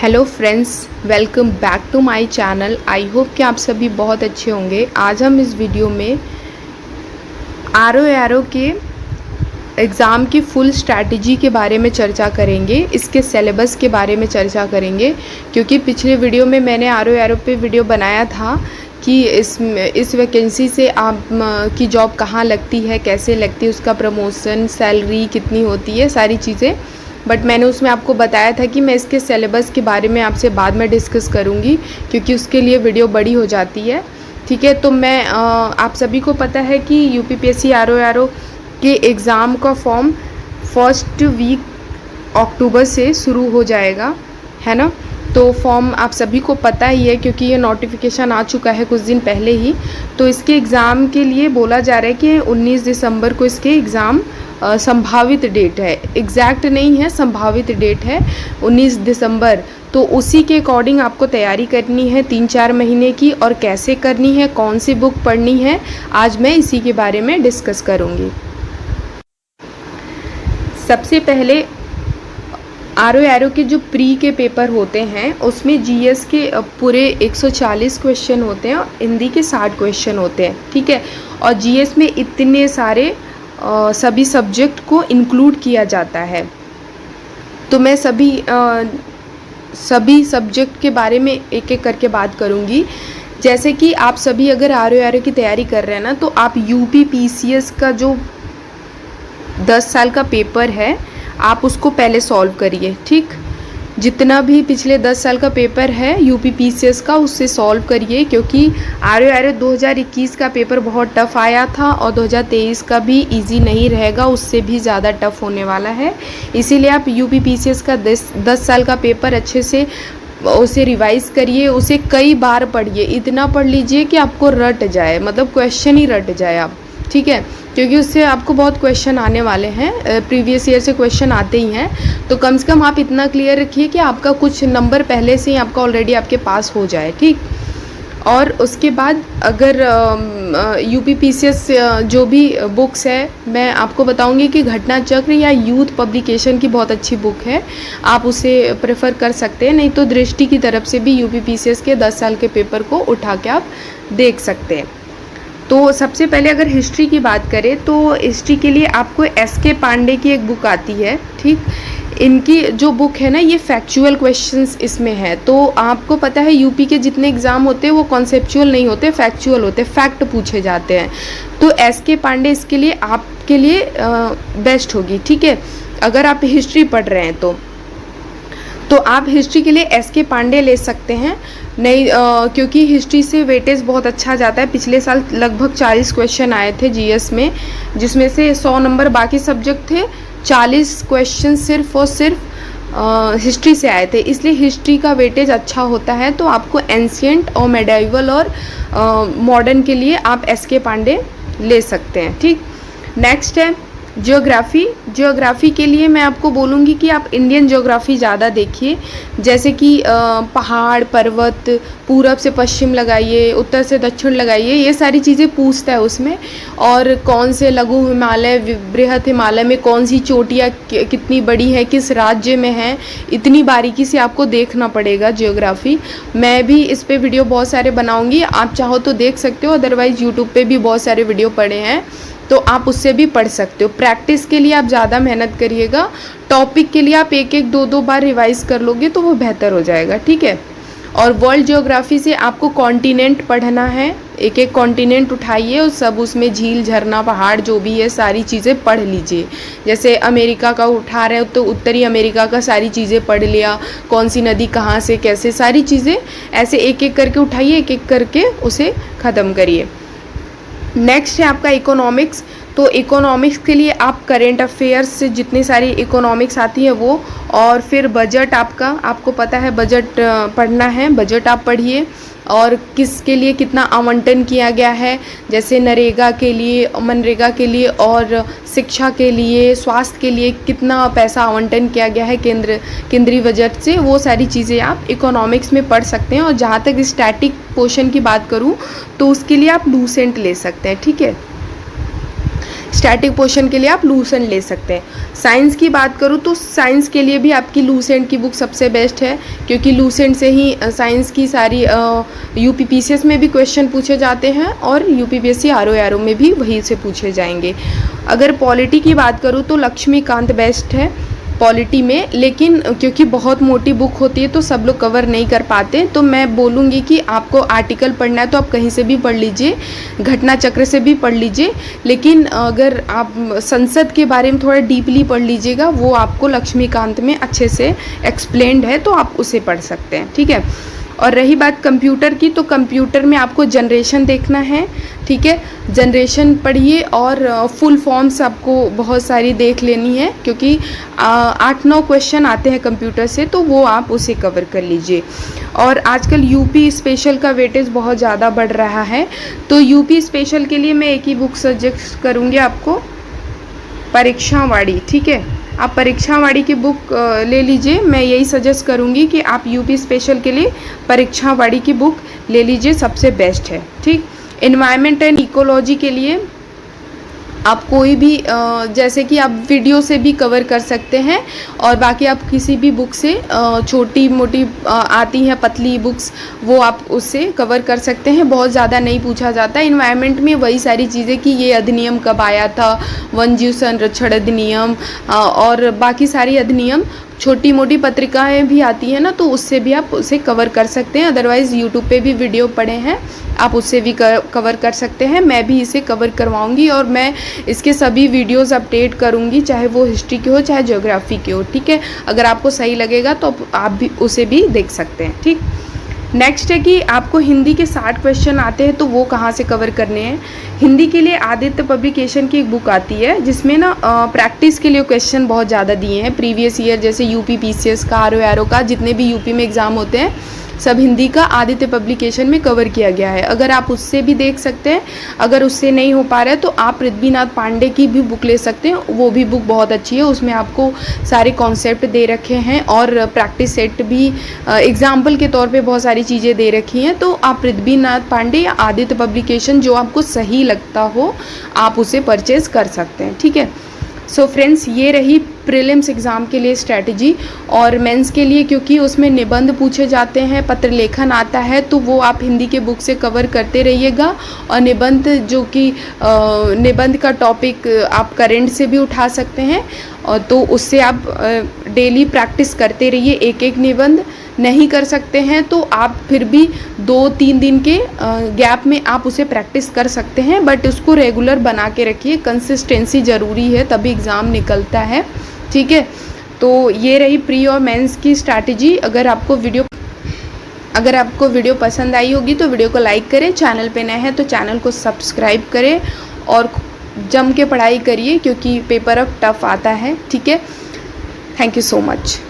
Hello friends, welcome back to my channel. I hope कि आप सभी बहुत अच्छे होंगे। आज हम इस वीडियो में आर के एग्ज़ाम की फुल स्ट्रैटेजी के बारे में चर्चा करेंगे, इसके सिलेबस के बारे में चर्चा करेंगे। क्योंकि पिछले वीडियो में मैंने आर पे वीडियो बनाया था कि इस वैकेंसी से आप की जॉब कहाँ लगती है, कैसे लगती है, उसका प्रमोशन, सैलरी कितनी होती है, सारी चीज़ें। बट मैंने उसमें आपको बताया था कि मैं इसके सिलेबस के बारे में आपसे बाद में डिस्कस करूँगी, क्योंकि उसके लिए वीडियो बड़ी हो जाती है। ठीक है, तो मैं आप सभी को पता है कि यूपीपीएससी आर के एग्ज़ाम का फॉर्म फर्स्ट वीक अक्टूबर से शुरू हो जाएगा, है ना। तो फॉर्म आप सभी को पता ही है, क्योंकि ये नोटिफिकेशन आ चुका है कुछ दिन पहले ही। तो इसके एग्ज़ाम के लिए बोला जा रहा है कि 19 दिसंबर को इसके एग्ज़ाम संभावित डेट है, एग्जैक्ट नहीं है, संभावित डेट है 19 दिसंबर। तो उसी के अकॉर्डिंग आपको तैयारी करनी है 3-4 महीने की, और कैसे करनी है, कौन सी बुक पढ़नी है, आज मैं इसी के बारे में डिस्कस करूँगी। सबसे पहले आर के जो प्री के पेपर होते हैं उसमें जीएस के पूरे 140 क्वेश्चन होते हैं और हिंदी के 60 क्वेश्चन होते हैं। ठीक है, और जीएस में इतने सारे सभी सब्जेक्ट को इंक्लूड किया जाता है। तो मैं सभी सब्जेक्ट के बारे में एक एक करके बात करूँगी। जैसे कि आप सभी अगर आर की तैयारी कर रहे हैं ना, तो आप यूपीपीसीएस का जो 10 साल का पेपर है आप उसको पहले सॉल्व करिए। ठीक, जितना भी पिछले 10 साल का पेपर है यूपीपीसीएस का उससे सॉल्व करिए, क्योंकि आर 2021 का पेपर बहुत टफ़ आया था और 2023 का भी इजी नहीं रहेगा, उससे भी ज़्यादा टफ़ होने वाला है। इसीलिए आप यूपीपीसीएस का 10 साल का पेपर अच्छे से उसे रिवाइज़ करिए, उसे कई बार पढ़िए, इतना पढ़ लीजिए कि आपको रट जाए, मतलब क्वेश्चन ही रट जाए आप। ठीक है, क्योंकि उससे आपको बहुत क्वेश्चन आने वाले हैं, प्रीवियस ईयर से क्वेश्चन आते ही हैं। तो कम से कम आप इतना क्लियर रखिए कि आपका कुछ नंबर पहले से ही आपका ऑलरेडी आपके पास हो जाए। ठीक, और उसके बाद अगर यूपीपीसीएस जो भी बुक्स है, मैं आपको बताऊंगी कि घटना चक्र या यूथ पब्लिकेशन की बहुत अच्छी बुक है, आप उसे प्रेफर कर सकते हैं। नहीं तो दृष्टि की तरफ से भी यूपीपीसीएस के 10 साल के पेपर को उठा के आप देख सकते हैं। तो सबसे पहले अगर हिस्ट्री की बात करें तो हिस्ट्री के लिए आपको एसके पांडे की एक बुक आती है। ठीक, इनकी जो बुक है ना, ये फैक्चुअल क्वेश्चंस इसमें है। तो आपको पता है यूपी के जितने एग्ज़ाम होते हैं वो कॉन्सेप्चुअल नहीं होते, फैक्चुअल होते, फैक्ट पूछे जाते हैं। तो एसके पांडे इसके लिए आपके लिए बेस्ट होगी। ठीक है, अगर आप हिस्ट्री पढ़ रहे हैं तो आप हिस्ट्री के लिए एसके पांडे ले सकते हैं। नहीं क्योंकि हिस्ट्री से वेटेज बहुत अच्छा जाता है। पिछले साल लगभग 40 क्वेश्चन आए थे जीएस में, जिसमें से 100 नंबर बाकी सब्जेक्ट थे, 40 क्वेश्चन सिर्फ और सिर्फ हिस्ट्री से आए थे। इसलिए हिस्ट्री का वेटेज अच्छा होता है। तो आपको एंशिएंट और मेडाइवल और मॉडर्न के लिए आप एसके पांडे ले सकते हैं। ठीक, नेक्स्ट है ज्योग्राफी के लिए मैं आपको बोलूँगी कि आप इंडियन ज्योग्राफी ज़्यादा देखिए। जैसे कि पहाड़, पर्वत, पूरब से पश्चिम लगाइए, उत्तर से दक्षिण लगाइए, ये सारी चीज़ें पूछता है उसमें। और कौन से लघु हिमालय, बृहत हिमालय में कौन सी चोटियाँ कितनी बड़ी है, किस राज्य में है, इतनी बारीकी से आपको देखना पड़ेगा ज्योग्राफी। मैं भी इस पे वीडियो बहुत सारे बनाऊँगी, आप चाहो तो देख सकते हो, अदरवाइज़ यूट्यूब पे भी बहुत सारे वीडियो पड़े हैं, तो आप उससे भी पढ़ सकते हो। प्रैक्टिस के लिए आप ज़्यादा मेहनत करिएगा, टॉपिक के लिए आप एक 2 बार रिवाइज़ कर लोगे तो वो बेहतर हो जाएगा। ठीक है, और वर्ल्ड ज्योग्राफी से आपको कॉन्टिनेंट पढ़ना है, एक कॉन्टिनेंट उठाइए और सब उसमें झील, झरना, पहाड़ जो भी है सारी चीज़ें पढ़ लीजिए। जैसे अमेरिका का उठा रहे हो तो उत्तरी अमेरिका का सारी चीज़ें पढ़ लिया, कौन सी नदी कहाँ से कैसे, सारी चीज़ें ऐसे एक करके उठाइए, एक करके उसे ख़त्म करिए। नेक्स्ट है आपका इकोनॉमिक्स। तो इकोनॉमिक्स के लिए आप करेंट अफेयर्स से जितनी सारी इकोनॉमिक्स आती है वो, और फिर बजट आपको पता है बजट पढ़ना है, बजट आप पढ़िए। और किसके लिए कितना आवंटन किया गया है, जैसे नरेगा के लिए, मनरेगा के लिए, और शिक्षा के लिए, स्वास्थ्य के लिए कितना पैसा आवंटन किया गया है केंद्रीय बजट से, वो सारी चीज़ें आप इकोनॉमिक्स में पढ़ सकते हैं। और जहाँ तक स्टैटिक पोर्शन की बात करूँ तो उसके लिए आप लूसेंट ले सकते हैं। ठीक है, स्टैटिक पोर्शन के लिए आप लूसेंट ले सकते हैं। साइंस की बात करूँ तो साइंस के लिए भी आपकी लूसेंट की बुक सबसे बेस्ट है, क्योंकि लूसेंट से ही साइंस की सारी यूपीपीसीएस में भी क्वेश्चन पूछे जाते हैं और यूपीपीएससी आरओ में भी वहीं से पूछे जाएंगे। अगर पॉलिटी की बात करूँ तो लक्ष्मीकांत बेस्ट है पॉलिटी में, लेकिन क्योंकि बहुत मोटी बुक होती है तो सब लोग कवर नहीं कर पाते, तो मैं बोलूँगी कि आपको आर्टिकल पढ़ना है तो आप कहीं से भी पढ़ लीजिए, घटना चक्र से भी पढ़ लीजिए, लेकिन अगर आप संसद के बारे में थोड़ा डीपली पढ़ लीजिएगा, वो आपको लक्ष्मीकांत में अच्छे से एक्सप्लेन्ड है, तो आप उसे पढ़ सकते हैं, ठीक है। और रही बात कंप्यूटर की, तो कंप्यूटर में आपको जनरेशन देखना है, ठीक है, जनरेशन पढ़िए और फुल फॉर्म्स आपको बहुत सारी देख लेनी है, क्योंकि 8-9 क्वेश्चन आते हैं कंप्यूटर से, तो वो आप उसे कवर कर लीजिए। और आजकल यूपी स्पेशल का वेटेज बहुत ज़्यादा बढ़ रहा है, तो यूपी स्पेशल के लिए मैं एक ही बुक सजेस्ट करूँगी आपको, परीक्षावाड़ी, ठीक है। आप परीक्षावाड़ी की बुक ले लीजिए, मैं यही सजेस्ट करूँगी कि आप यूपी स्पेशल के लिए परीक्षावाड़ी की बुक ले लीजिए, सबसे बेस्ट है, ठीक। एनवायरनमेंट एंड इकोलॉजी के लिए आप कोई भी जैसे कि आप वीडियो से भी कवर कर सकते हैं, और बाकी आप किसी भी बुक से छोटी मोटी आती हैं पतली बुक्स, वो आप उससे कवर कर सकते हैं, बहुत ज़्यादा नहीं पूछा जाता। इन्वायरमेंट में वही सारी चीज़ें कि ये अधिनियम कब आया था, वन जीव संरक्षण अधिनियम, और बाकी सारी अधिनियम, छोटी मोटी पत्रिकाएं भी आती हैं ना, तो उससे भी आप उसे कवर कर सकते हैं। अदरवाइज़ यूट्यूब पे भी वीडियो पड़े हैं, आप उससे भी कवर कर सकते हैं। मैं भी इसे कवर करवाऊंगी और मैं इसके सभी वीडियोस अपडेट करूंगी, चाहे वो हिस्ट्री के हो चाहे ज्योग्राफी के हो, ठीक है। अगर आपको सही लगेगा तो आप भी उसे भी देख सकते हैं, ठीक। नेक्स्ट है कि आपको हिंदी के 60 क्वेश्चन आते हैं, तो वो कहाँ से कवर करने हैं। हिंदी के लिए आदित्य पब्लिकेशन की एक बुक आती है, जिसमें ना प्रैक्टिस के लिए क्वेश्चन बहुत ज़्यादा दिए हैं प्रीवियस ईयर, जैसे यूपी पीसीएस का, आरओ का, जितने भी यूपी में एग्ज़ाम होते हैं सब हिंदी का आदित्य पब्लिकेशन में कवर किया गया है। अगर आप उससे भी देख सकते हैं, अगर उससे नहीं हो पा रहा है तो आप पृथ्वीनाथ पांडे की भी बुक ले सकते हैं, वो भी बुक बहुत अच्छी है, उसमें आपको सारे कॉन्सेप्ट दे रखे हैं और प्रैक्टिस सेट भी एग्जाम्पल के तौर पे बहुत सारी चीज़ें दे रखी हैं। तो आप पृथ्वीनाथ पांडे या आदित्य पब्लिकेशन जो आपको सही लगता हो आप उसे परचेज़ कर सकते हैं, ठीक है। सो फ्रेंड्स, ये रही प्रीलिम्स एग्ज़ाम के लिए स्ट्रैटेजी। और मेंस के लिए क्योंकि उसमें निबंध पूछे जाते हैं, पत्र लेखन आता है, तो वो आप हिंदी के बुक से कवर करते रहिएगा। और निबंध जो कि निबंध का टॉपिक आप करंट से भी उठा सकते हैं, और तो उससे आप डेली प्रैक्टिस करते रहिए। एक एक निबंध नहीं कर सकते हैं तो आप फिर भी 2-3 दिन के गैप में आप उसे प्रैक्टिस कर सकते हैं, बट उसको रेगुलर बना के रखिए, कंसिस्टेंसी ज़रूरी है, तभी एग्ज़ाम निकलता है, ठीक है। तो ये रही प्री और मेंस की स्ट्रैटेजी। अगर आपको वीडियो पसंद आई होगी तो वीडियो को लाइक करें, चैनल पे नए हैं तो चैनल को सब्सक्राइब करें और जम के पढ़ाई करिए, क्योंकि पेपर अब टफ आता है, ठीक है। Thank you so much.